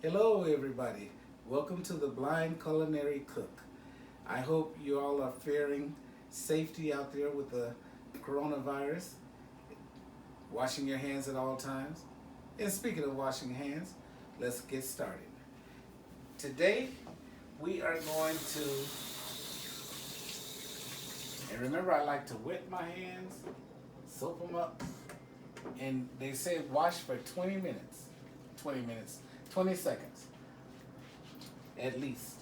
Hello, everybody. Welcome to the Blind Culinary Cook. I hope you all are faring safety out there with the coronavirus, washing your hands at all times. And speaking of washing hands, let's get started. Today, we are going to, and remember, I like to wet my hands, soap them up, and they say wash for 20 minutes. 20 minutes, 20 seconds at least.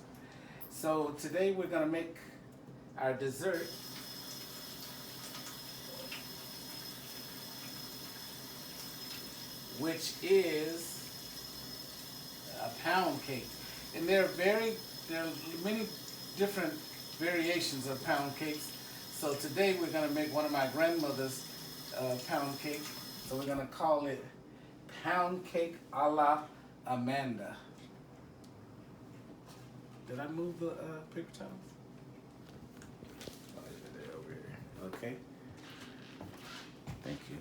So today we're gonna make our dessert, which is a pound cake. And there are many different variations of pound cakes. So today we're gonna make one of my grandmother's pound cake. So we're gonna call it pound cake a la Amanda. Did I move the paper towels? Oh, yeah, they're over here. Okay. Thank you.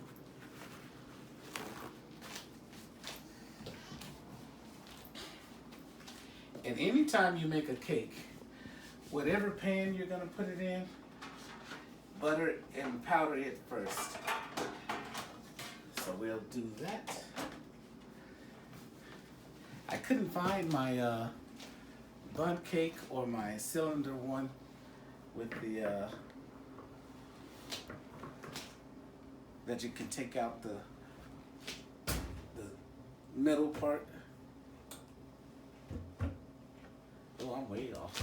And anytime you make a cake, whatever pan you're gonna put it in, butter and powder it first. So we'll do that. I couldn't find my bun cake or my cylinder one with the that you can take out the middle part. Oh, I'm way off.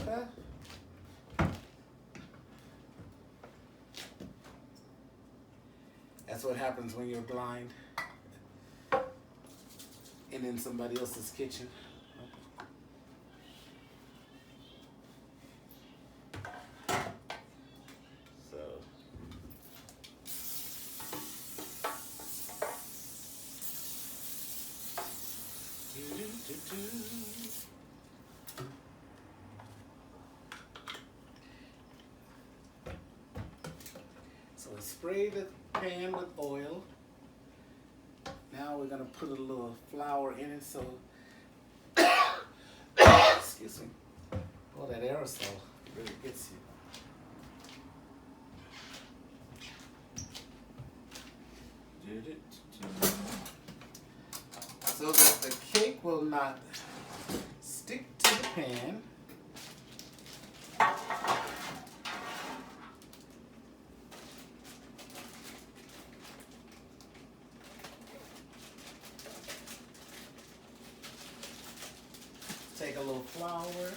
That's what happens when you're blind and in somebody else's kitchen. So So we spray the pan with oil. Now we're gonna put a little flour in it so excuse me. Oh, that aerosol really gets you. So that the cake will not stick to the pan. Take a little flour.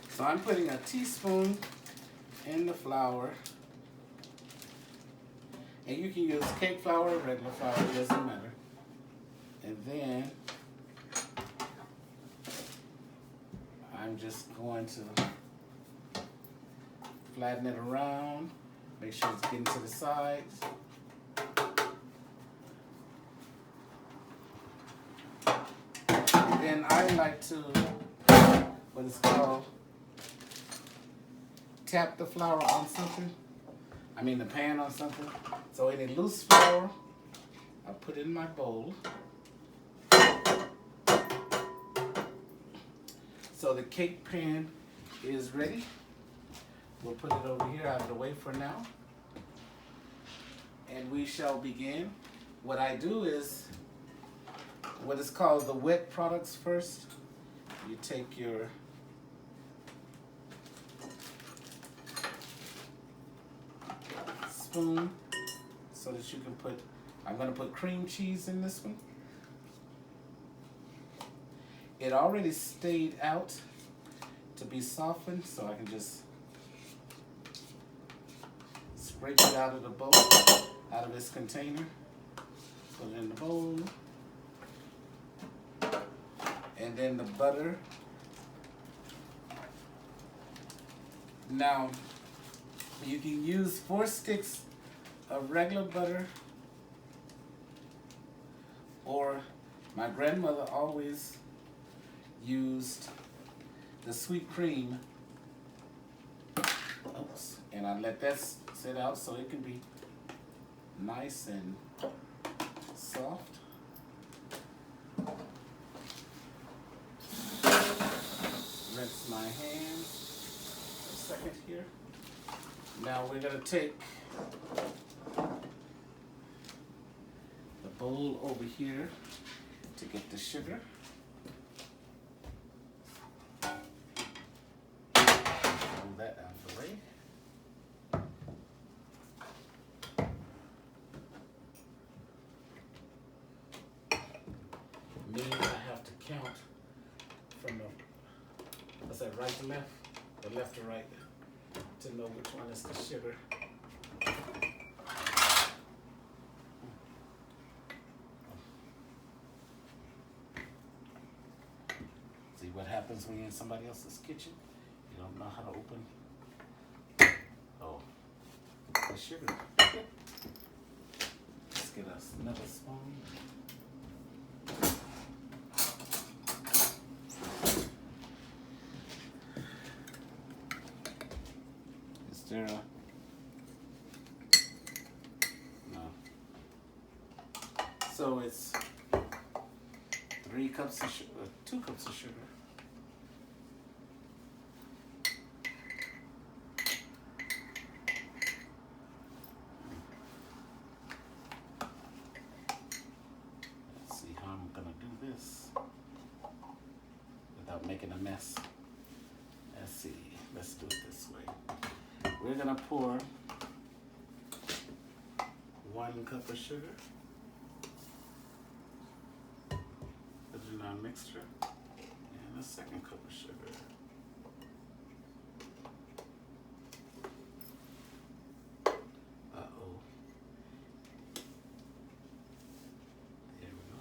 So I'm putting a teaspoon in the flour. And you can use cake flour or regular flour, it doesn't matter. And then I'm just going to flatten it around, make sure it's getting to the sides. And then I like to, what it's called, tap the flour on something. I mean the pan on something. So any loose flour, I'll put it in my bowl. So the cake pan is ready. We'll put it over here out of the way for now. And we shall begin. What I do is what is called the wet products first. You take your spoon so that you can put, I'm going to put cream cheese in this one. It already stayed out to be softened, so I can just scrape it out of the bowl, out of this container, put it in the bowl. And then the butter. Now, you can use 4 sticks of regular butter, or my grandmother always used the sweet cream. Oops. And I let that sit out so it can be nice and soft. Rinse my hands for a second here. Now we're going to take the bowl over here to get the sugar. Move that out of the way. Means I have to count from the, what's that, right to left, or left to right, to know which one is the sugar. See what happens when you're in somebody else's kitchen? You don't know how to open, the sugar. Let's get us another spoon. There no. So it's 3 cups of sugar, 2 cups of sugar. Let's see how I'm gonna do this without making a mess. Let's see. Let's do it this way. We're gonna pour 1 cup of sugar, put it in our mixture, and a 2nd cup of sugar. Uh-oh. There we go.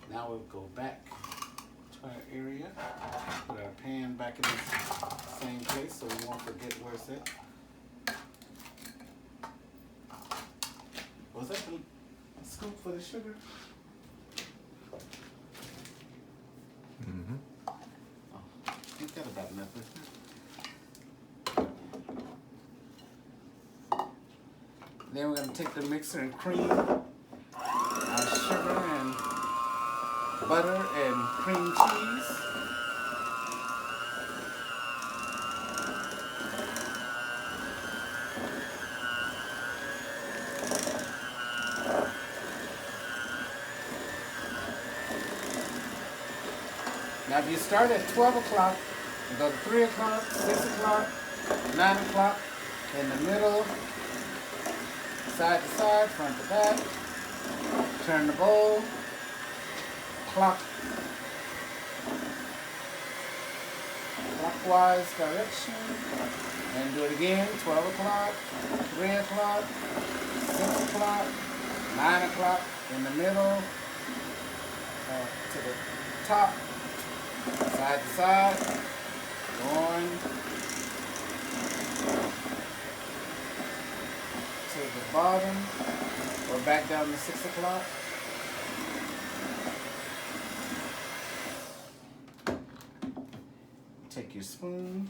Now we'll go back to our area, put our pan back in the same place so we won't forget where it's at. Was that the scoop for the sugar? Mm-hmm. Oh, ain't that about nothing? Then we're going to take the mixer and cream our sugar and butter and cream cheese. Now if you start at 12 o'clock and go to 3 o'clock, 6 o'clock, 9 o'clock, in the middle, side to side, front to back, turn the bowl, clockwise direction, and do it again, 12 o'clock, 3 o'clock, 6 o'clock, 9 o'clock, in the middle, to the top, side to side, going to the bottom, or back down to 6 o'clock. Take your spoon.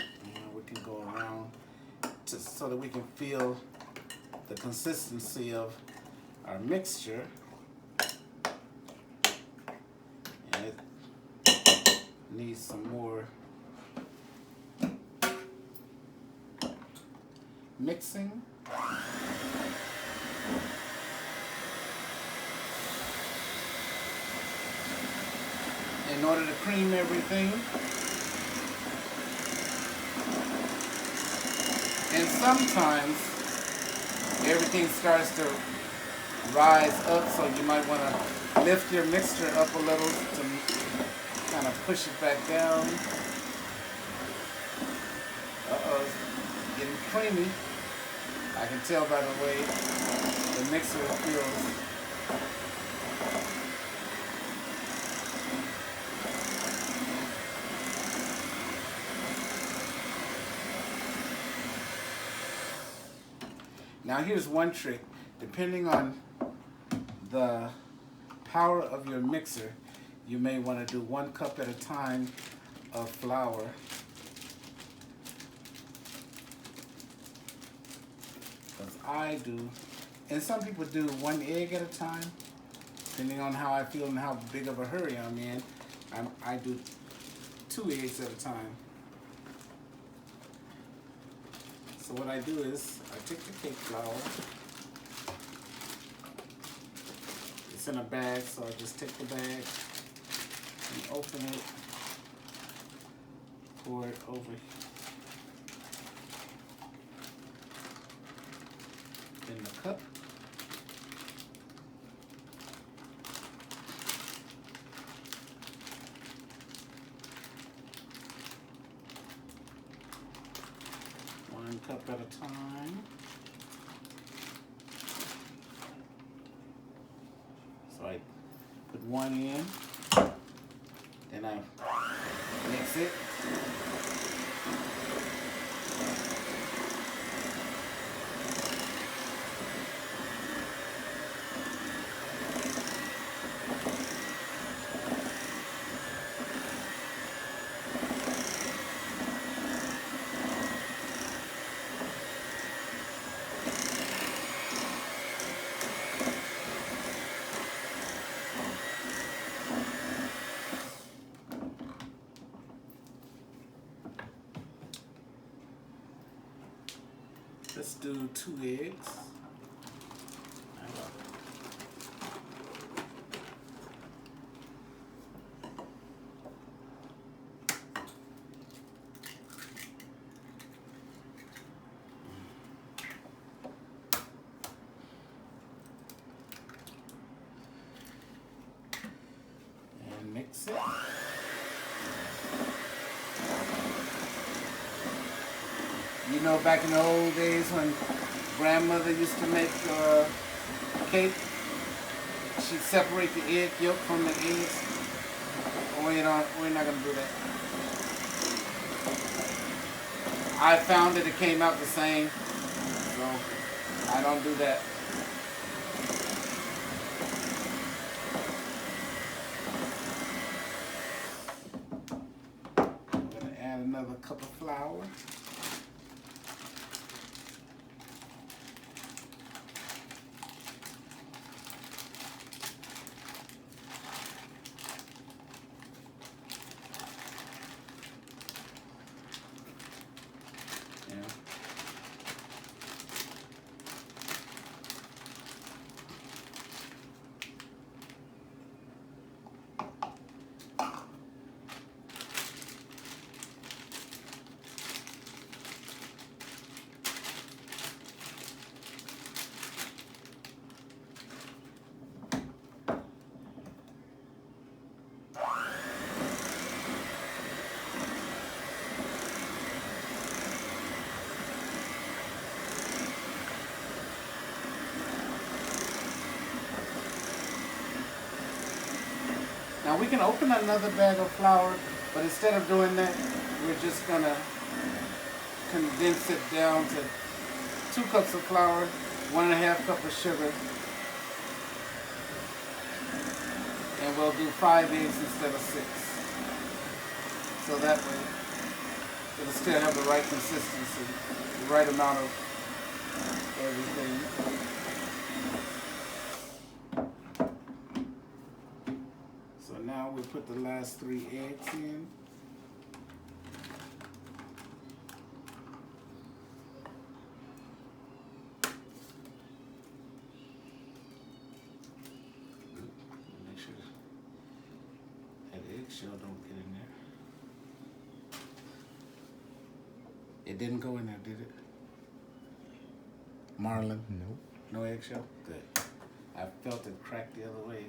And we can go around so that we can feel the consistency of our mixture. And it needs some more mixing. In order to cream everything. And sometimes everything starts to rise up, so you might want to lift your mixture up a little to kind kind of push it back down. Uh-oh, it's getting creamy. I can tell by the way the mixer feels. Now here's one trick. Depending on the power of your mixer, you may want to do 1 cup at a time of flour. Because I do, and some people do 1 egg at a time, depending on how I feel and how big of a hurry I'm in. I do 2 eggs at a time. So what I do is I take the cake flour. It's in a bag, so I just take the bag and open it, pour it over in the cup. One cup at a time. So I put 1 in, then I mix it. Let's do 2 eggs. And mix it. You know, back in the old days when grandmother used to make cake, she'd separate the egg yolk from the eggs. We're not gonna do that. I found that it came out the same, so I don't do that. I'm gonna add another cup of flour. Now we can open another bag of flour, but instead of doing that, we're just gonna condense it down to 2 cups of flour, 1.5 cups of sugar, and we'll do 5 eggs instead of 6. So that way, it'll still have the right consistency, the right amount of everything. So now we'll put the last 3 eggs in. Make sure that eggshell don't get in there. It didn't go in there, did it? Marlon? Nope. No eggshell? Good. I felt it crack the other way.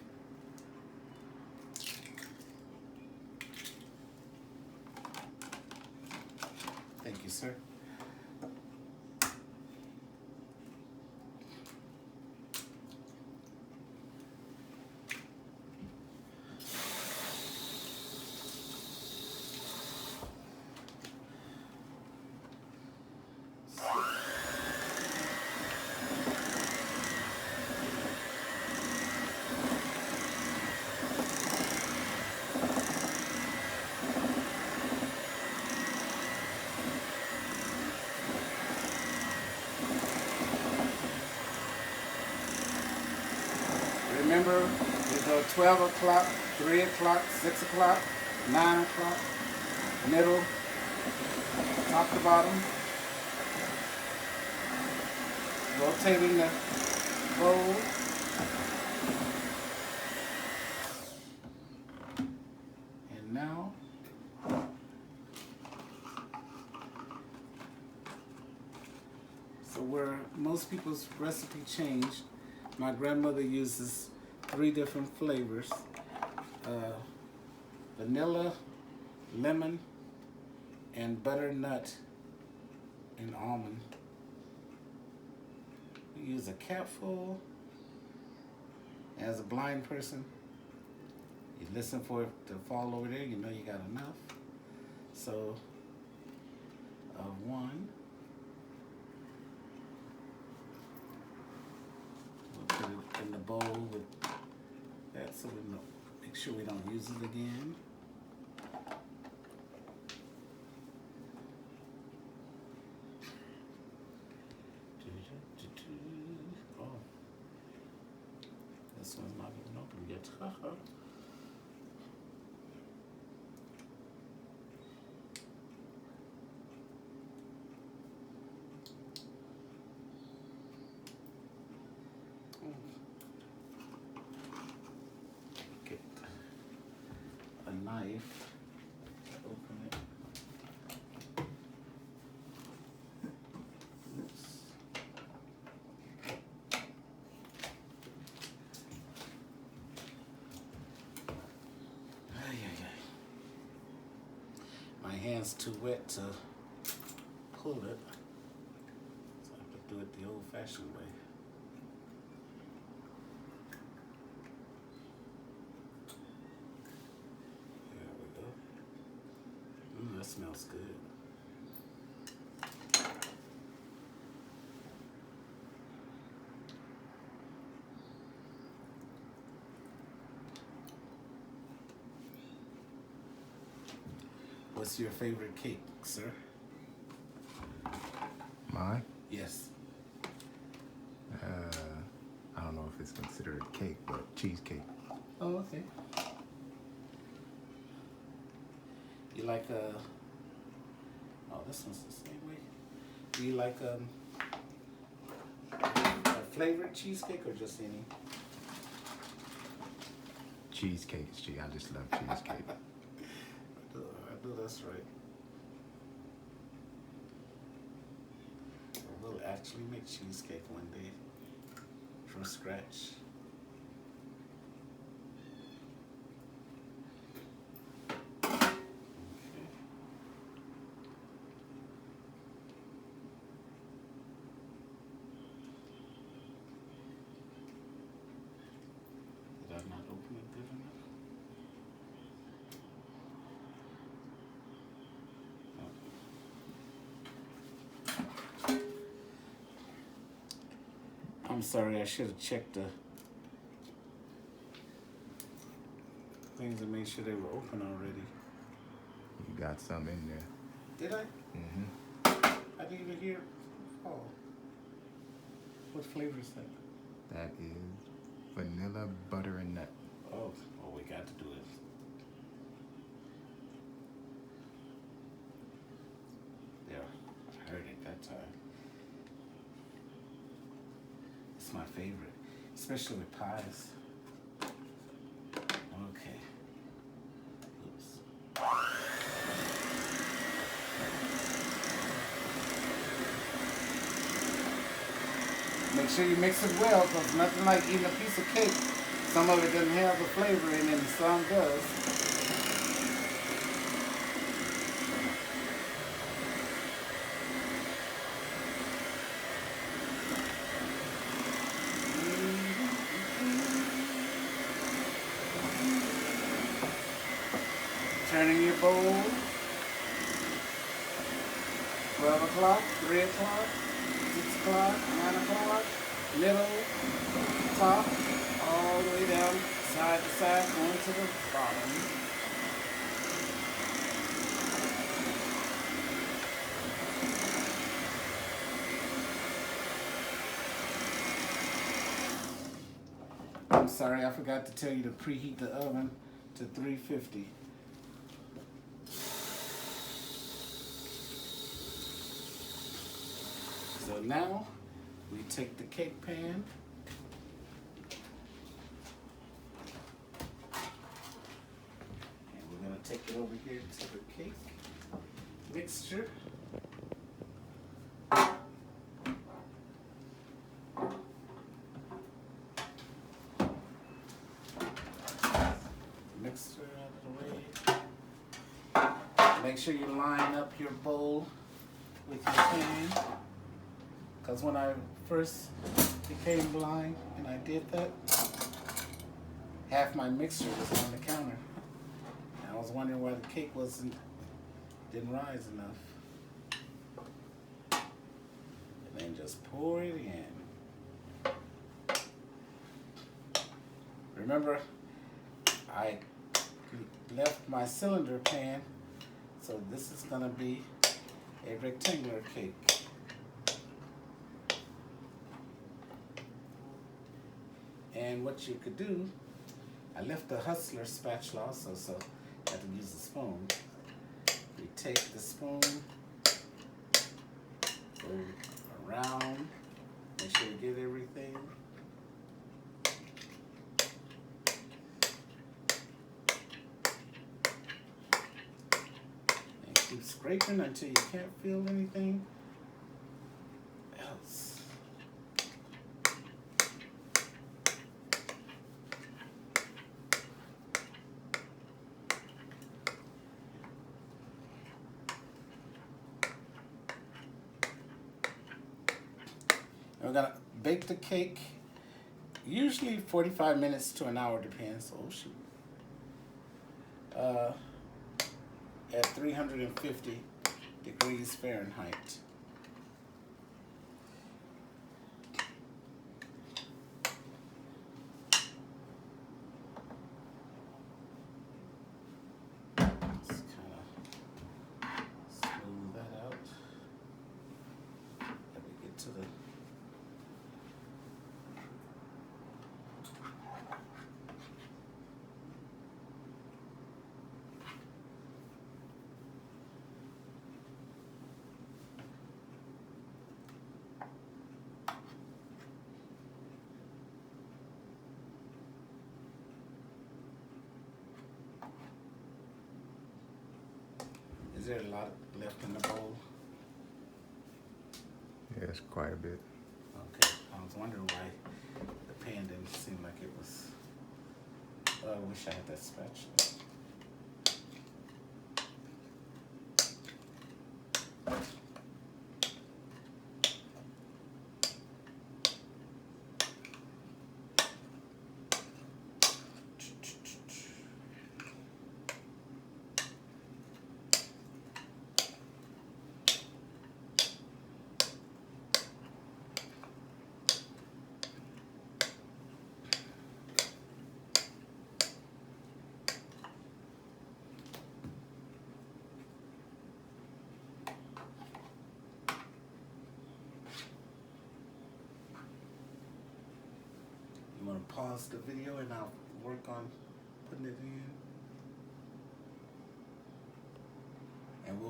sir. Remember, we go 12 o'clock, 3 o'clock, 6 o'clock, 9 o'clock, middle, top to bottom. Rotating the bowl. And now, so where most people's recipe changed, my grandmother uses 3 different flavors: vanilla, lemon, and butternut and almond. You use a capful. As a blind person, you listen for it to fall over there, you know you got enough. So, one. We'll put it in the bowl with that so we know, make sure we don't use it again. Oh, this one's not even open yet. Get a knife. Open it. Oops. My hand's too wet to pull it, so I have to do it the old-fashioned way. There we go. That smells good. What's your favorite cake, sir? Mine? Yes. I don't know if it's considered a cake, but cheesecake. Oh, okay. You like oh, this one's the same way. Do you like a flavored cheesecake or just any? Cheesecake is cheese. I just love cheesecake. I know that's right. We'll actually make cheesecake one day from scratch. Did I not open it good enough? I'm sorry, I should have checked the things and made sure they were open already. You got some in there. Did I? Mm-hmm. I didn't even hear. Oh. What flavor is that? That is vanilla, butter, and nut. Oh, we got to do it. There, I heard it that time. It's my favorite, especially with pies. Okay. Oops. Make sure you mix it well, because nothing like eating a piece of cake. Some of it doesn't have the flavor in it, and some does. Turning your bowl. 12 o'clock, 3 o'clock, 6 o'clock, 9 o'clock, middle, top, all the way down, side to side, going to the bottom. I'm sorry, I forgot to tell you to preheat the oven to 350. So now we take the cake pan and we're going to take it over here to the cake mixture. Mixer out of the way. Make sure you line up your bowl with your pan. Because when I first became blind and I did that, half my mixture was on the counter. And I was wondering why the cake didn't rise enough. And then just pour it in. Remember, I left my cylinder pan, so this is going to be a rectangular cake. And what you could do, I left the Hustler spatula also, so I had to use a spoon. You take the spoon, go around, make sure you get everything. And keep scraping until you can't feel anything else. We're gonna bake the cake, usually 45 minutes to an hour, depends. Oh shoot. At 350 degrees Fahrenheit. Just kind of smooth that out. Let me get to the Is there a lot left in the bowl? Yes, quite a bit. Okay, I was wondering why the pan didn't seem like it was. Oh, I wish I had that spatula. You want to pause the video and I'll work on putting it in?